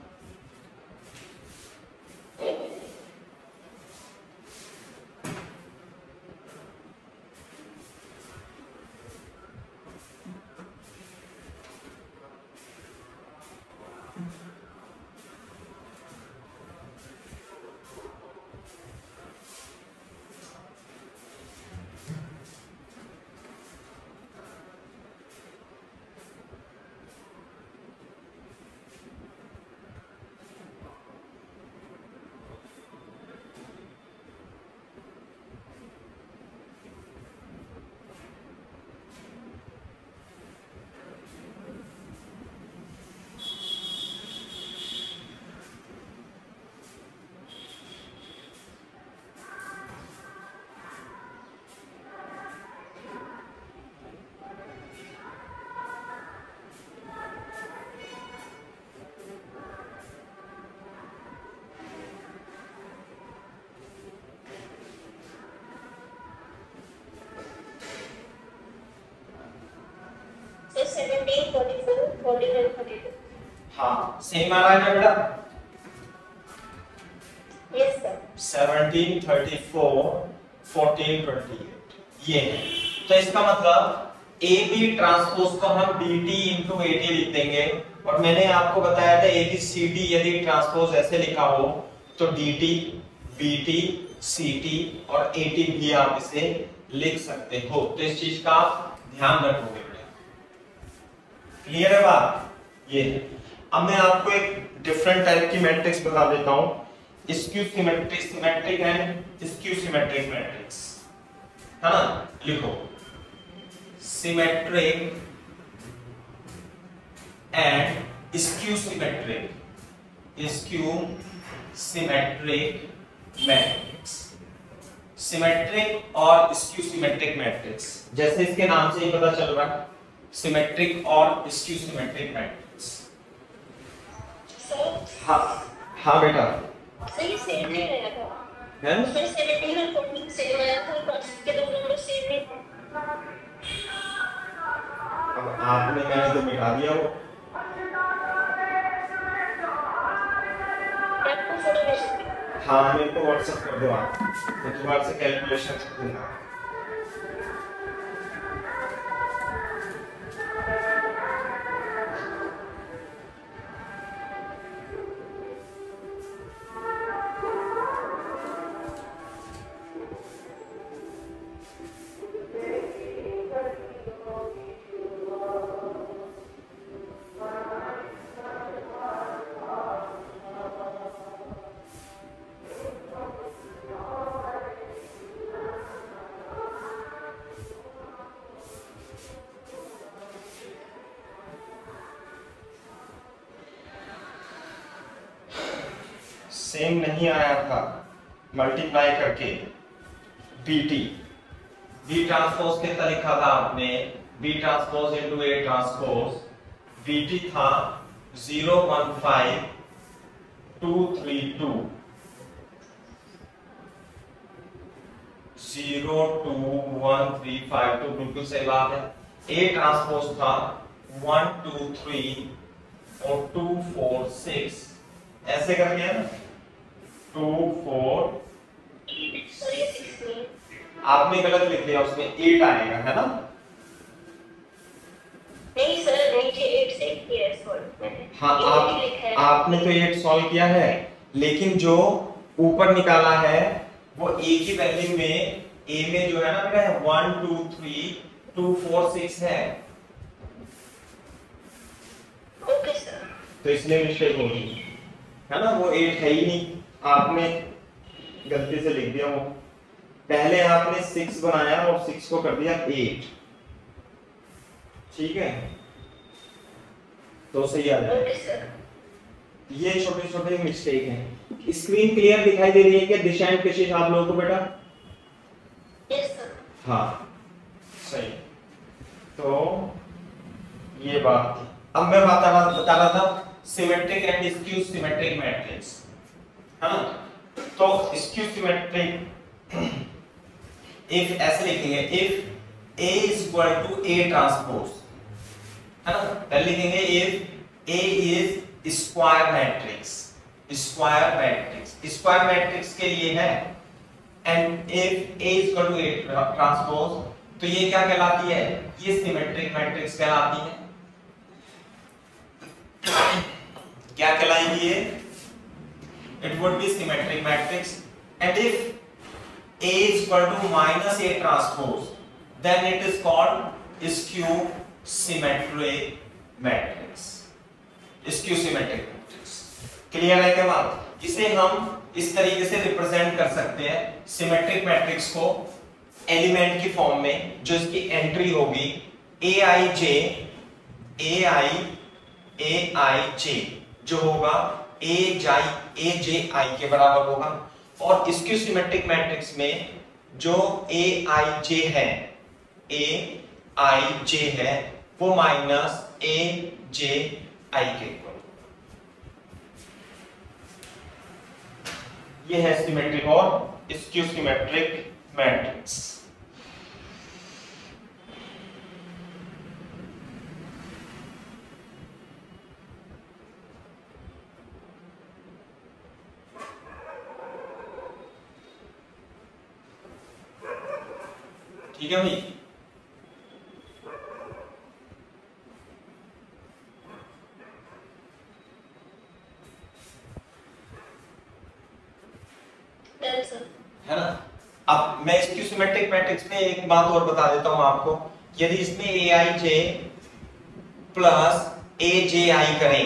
14, 44, 14 and 32. हाँ सेम आ रहा है ना बेटा? Yes sir. 17, 34, 14, 28 ये है। तो इसका मतलब ए बी ट्रांसपोज को हम dt इंटू ए टी लिख देंगे। और मैंने आपको बताया था ए बी सी टी यदि ट्रांसपोज ऐसे लिखा हो तो dt bt ct और at भी आप इसे लिख सकते हो। तो इस चीज का आप ध्यान रखोगे बेटा। क्लियर है बात? ये है। अब मैं आपको एक डिफरेंट टाइप की मैट्रिक्स बता देता हूं, skew symmetric, symmetric and skew symmetric matrix, है ना? लिखो symmetric and skew symmetric, skew symmetric matrix. Symmetric और स्क्यू सिमेट्रिक मैट्रिक्स, जैसे इसके नाम से ही पता चल रहा है, सिमेट्रिक और स्क्यू सिमेट्रिक मैट्रिक्स। हाँ हाँ बेटा सही सेम नहीं आया था, है उसमें 17 और 14 सेम आया था, बस के दो नंबर सेम नहीं थे। अब आपने, मैंने तो मिटा दिया वो। आपको फोटो भेज दूंगी। हाँ मेरे को व्हाट्सएप कर दो आप, मैं दोबारा से कैलकुलेशन कर दूंगा। सेम नहीं आया था मल्टीप्लाई करके बीटी, बी ट्रांसपोज कितना लिखा था आपने, B transpose into A transpose, BT था 015,232, 021,352, बिल्कुल सही बात है। ए ट्रांसपोज था 1 2 3 और 2 4 6, ऐसे करके है ना, 2 4, सॉरी 6 नहीं, आपने गलत लिख दिया, उसमें 8 आएगा, है ना? नहीं सर, नीचे 8 से किया है सॉल्व मैंने। हाँ ये आप, लिखा है। आपने तो 8 सॉल्व किया है, लेकिन जो ऊपर निकाला है वो ए की वैल्यू में, ए में जो है ना बेटा 1 2 3 2 4 6 है, ओके सर। तो इसलिए मिस्टेक होगी, है ना? वो 8 है ही नहीं, आपने गलती से लिख दिया वो। पहले आपने 6 बनाया और 6 को कर दिया 8, ठीक है? तो सही आ जाएगा। Okay sir. ये छोटे छोटे मिस्टेक हैं। स्क्रीन क्लियर दिखाई दे रही है क्या दिशा एंड कशिश आप लोगों को बेटा? Yes sir. हाँ सही। तो ये बात थी। अब मैं बता रहा था symmetric and skew symmetric matrix, है ना? तो स्क्यू सिमेट्रिक इफ ऐसे लिखेंगे, if A is equal to A transpose, है ना? पहले लिखेंगे if A is square matrix, square matrix, square matrix के लिए है, and if A is equal to A transpose, तो ये क्या कहलाती है? ये सिमेट्रिक मैट्रिक्स कहलाती है। क्या कहलाएगी ये? It would be symmetric matrix, and if A is equal to minus A transpose, then it is called skew symmetric matrix. Skew symmetric matrix. Clear है क्या बात? इसे हम इस तरीके से रिप्रेजेंट कर सकते हैं सिमेट्रिक मैट्रिक्स को एलिमेंट की फॉर्म में, जो इसकी एंट्री होगी aij जो होगा aj के बराबर होगा, और स्क्यू सिमेट्रिक मैट्रिक्स में जो aij है, वो माइनस aj के इक्वल। ये है सिमेट्रिक और स्क्यू सिमेट्रिक मैट्रिक्स। ठीक है भाई। है ना। अब मैं इसकी सिमेट्रिक मैट्रिक्स में एक बात और बता देता हूं आपको, यदि इसमें aij प्लस aj करें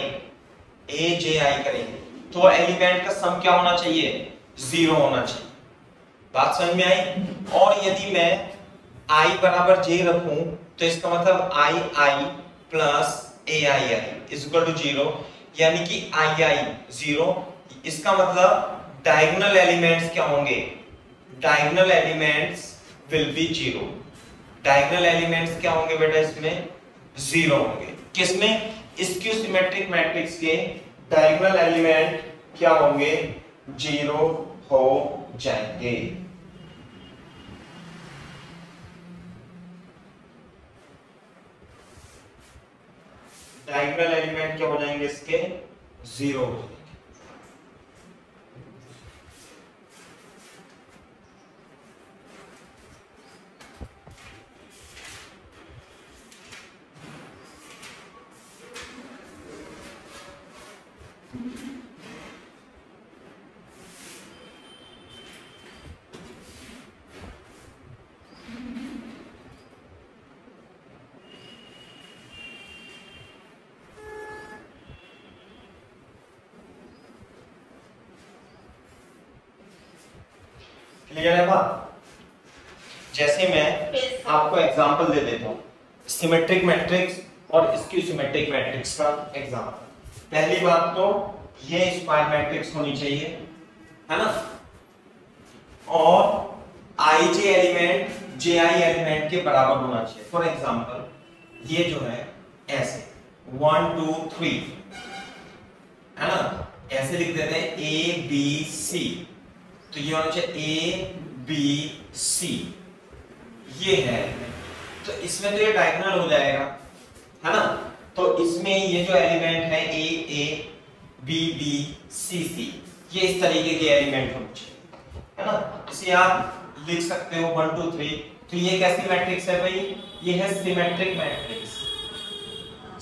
तो एलिमेंट का सम क्या होना चाहिए, 0 होना चाहिए। बात समझ में आई। और यदि मैं i बराबर j रखूं तो इसका मतलब i plus ai is equal to 0, यानी कि i 0। इसका मतलब डायगोनल एलिमेंट्स क्या होंगे, diagonal elements will be 0। Diagonal elements क्या होंगे बेटा, इसमें 0 होंगे। किसमें, स्क्यू सिमेट्रिक मैट्रिक्स के डायगोनल एलिमेंट क्या होंगे, 0 हो जाएंगे। डायगोनल एलिमेंट क्या हो जाएंगे इसके, 0 हो जाएंगे। क्लियर है बात। जैसे मैं आपको एग्जांपल दे देता हूँ, सिमेट्रिक मैट्रिक्स और स्क्यू सिमेट्रिक मैट्रिक्स का एग्जांपल। पहली बात तो ये स्क्वायर मैट्रिक्स होनी चाहिए, है ना, और ij एलिमेंट ji एलिमेंट के बराबर होना चाहिए। फॉर एग्जांपल ये जो है ऐसे 1 2 3, है ना, ऐसे लिख देते हैं a b c, तो ये होना चाहिए a b c, ये है। तो इसमें तो ये डायगोनल हो जाएगा, है ना। तो इसमें ये जो एलिमेंट है a b b c c, ये इस तरीके के एलिमेंट होने चाहिए, है ना। इसे आप लिख सकते हो 1 2 3। तो ये कैसी मैट्रिक्स है भाई, ये है सिमेट्रिक मैट्रिक्स,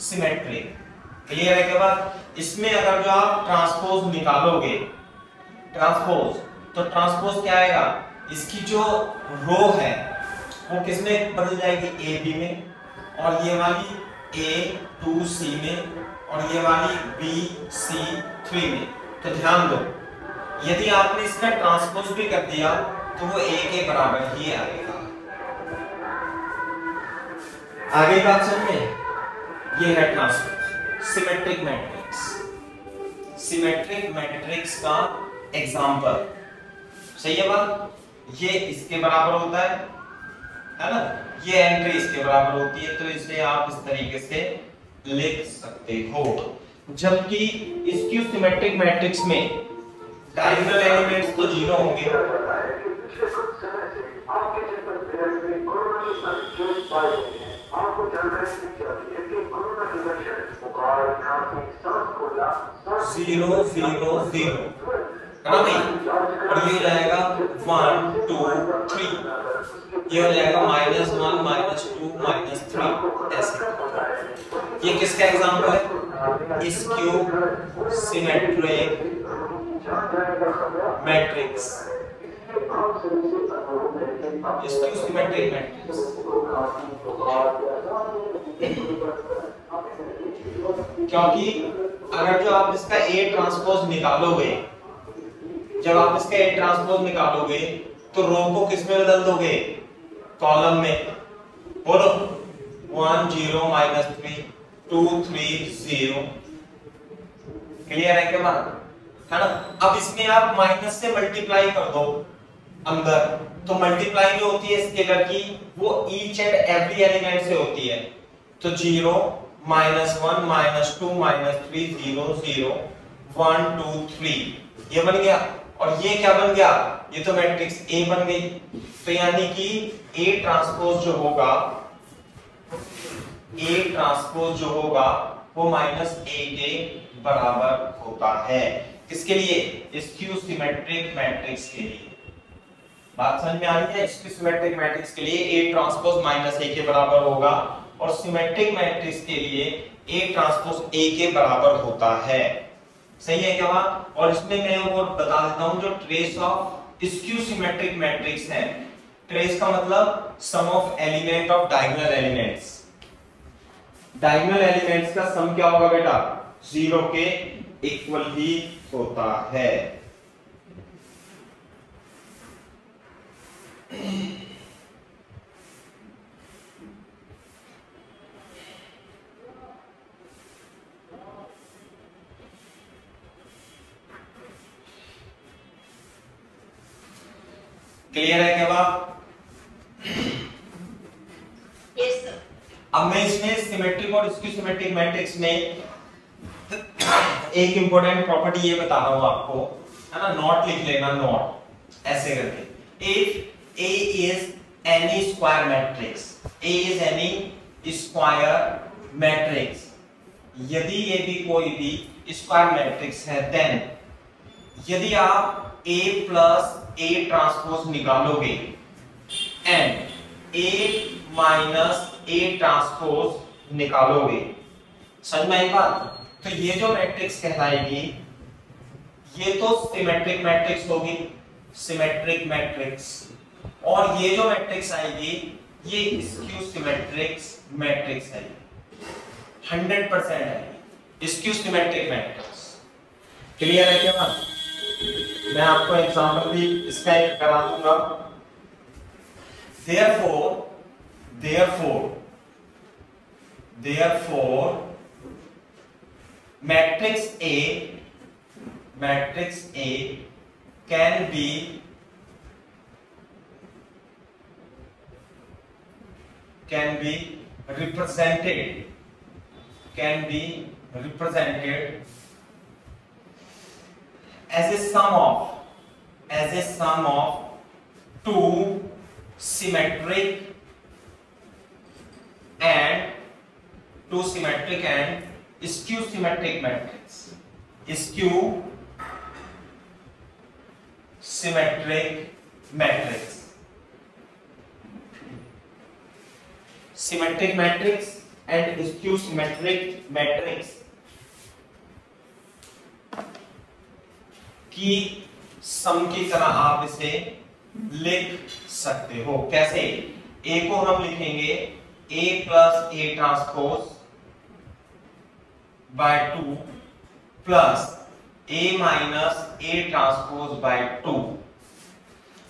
सिमेट्रिक। क्लियर है क्या बात। इसमें अगर जो आप ट्रांसपोज निकालोगे, ट्रांसपोज, तो ट्रांसपोज क्या आएगा, इसकी जो रो है वो किसमें बदल जाएगी, ए बी में, और ये वाली ए 2 सी में, और ये वाली बी सी 3 में। तो ध्यान दो, यदि आपने इसका ट्रांसपोज भी कर दिया तो वो ए के बराबर ही आएगा। आगे बात समझ में, ये है transpose, symmetric matrix. Symmetric matrix का एग्जांपल, सही है बात, ये इसके बराबर होता है ना, ये एंट्री इसके बराबर होती है, तो इसे आप इस तरीके से लिख सकते हो। जबकि स्क्यू सिमेट्रिक मैट्रिक्स में डायगोनल एलिमेंट्स तो 0 होंगे। जीरो 0 0, है ना भाई, और ये हो जाएगा 1 2 3, ये हो जाएगा -1 -2 -3, ऐसे। ये किसका एग्जांपल है, skew symmetric matrix, skew symmetric matrix. क्योंकि अगर जो आप इसका A ट्रांसपोज निकालोगे, जब आप इसका A ट्रांसपोज निकालोगे तो रो को किस में बदल दोगे, कॉलम में। बोलो 1 0 -3 2 3 0। क्लियर है क्या बात, है ना। अब इसमें आप माइनस से मल्टीप्लाई कर दो अंदर, तो मल्टीप्लाई जो होती है स्केलर की वो ईच एंड एवरी एलिमेंट से होती है। तो 0 -1 -2 -3 0 0 1 2 3, ये बन गया। और ये क्या बन गया, ये तो मैट्रिक्स A बन गई। तो यानी कि A ट्रांसपोज जो होगा, A ट्रांसपोज जो होगा वो -A के बराबर होता है। किसके लिए, स्क्यू सिमेट्रिक मैट्रिक्स के लिए। बात समझ में आ रही है? सिमेट्रिक मैट्रिक्स के लिए A ट्रांसपोज माइनस A के बराबर होगा और सिमेट्रिक मैट्रिक्स के लिए A ट्रांसपोज A के बराबर होता है। सही है क्या बात? और इसमें मैं वो बता देता हूं जो trace of skew symmetric matrix है। ट्रेस का मतलब sum of element of diagonal elements. Diagonal elements का सम क्या होगा बेटा? 0 के इक्वल ही होता है। क्लियर है क्या बात? Yes sir. अब मैं इसमें सिमेट्रिक और स्क्यू सिमेट्रिक मैट्रिक्स में एक इंपॉर्टेंट प्रॉपर्टी ये बता रहा हूं आपको, है ना? नॉट लिख लेना, नॉट ऐसे करके। If A is any square matrix, A is any square matrix, यदि ये भी कोई भी स्क्वायर मैट्रिक्स है, देन यदि आप A प्लस A ट्रांसपोज निकालोगे and A minus A transpose निकालोगे, समझ में आई बात? तो ये जो मैट्रिक्स कहलाएगी ये तो सिमेट्रिक मैट्रिक्स होगी, सिमेट्रिक मैट्रिक्स। और ये जो मैट्रिक्स आएगी ये स्क्यू सिमेट्रिक्स मैट्रिक्स है, 100% है स्क्यू सिमेट्रिक मैट्रिक्स। क्लियर है क्या बात? मैं आपको एग्जांपल भी इसका एक करा दूंगा। therefore matrix A can be represented as a sum of two symmetric and skew symmetric matrix. Skew symmetric matrix. Symmetric matrix and skew symmetric matrix की सम की तरह आप इसे लिख सकते हो। कैसे? A को हम लिखेंगे A plus A transpose bye 2 plus A minus A transpose bye 2।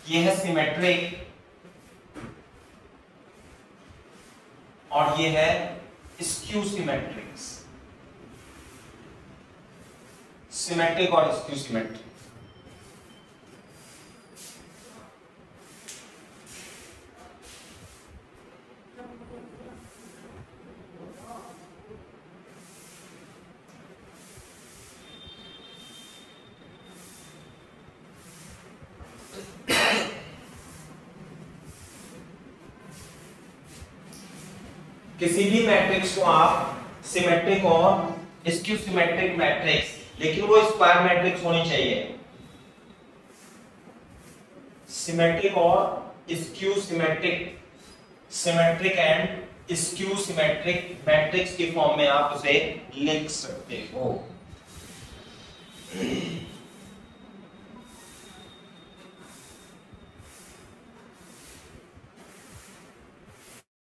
यह है सिमेट्रिक और ये है स्क्यू सिमेट्रिक्स। सिमेट्रिक और स्क्यू सिमेट्रिक। किसी भी मैट्रिक्स को आप सिमेट्रिक और स्क्यू सिमेट्रिक मैट्रिक्स, लेकिन वो स्क्वायर मैट्रिक्स होनी चाहिए। सिमेट्रिक और skew symmetric, symmetric and skew symmetric matrix की फॉर्म में आप उसे लिख सकते हो।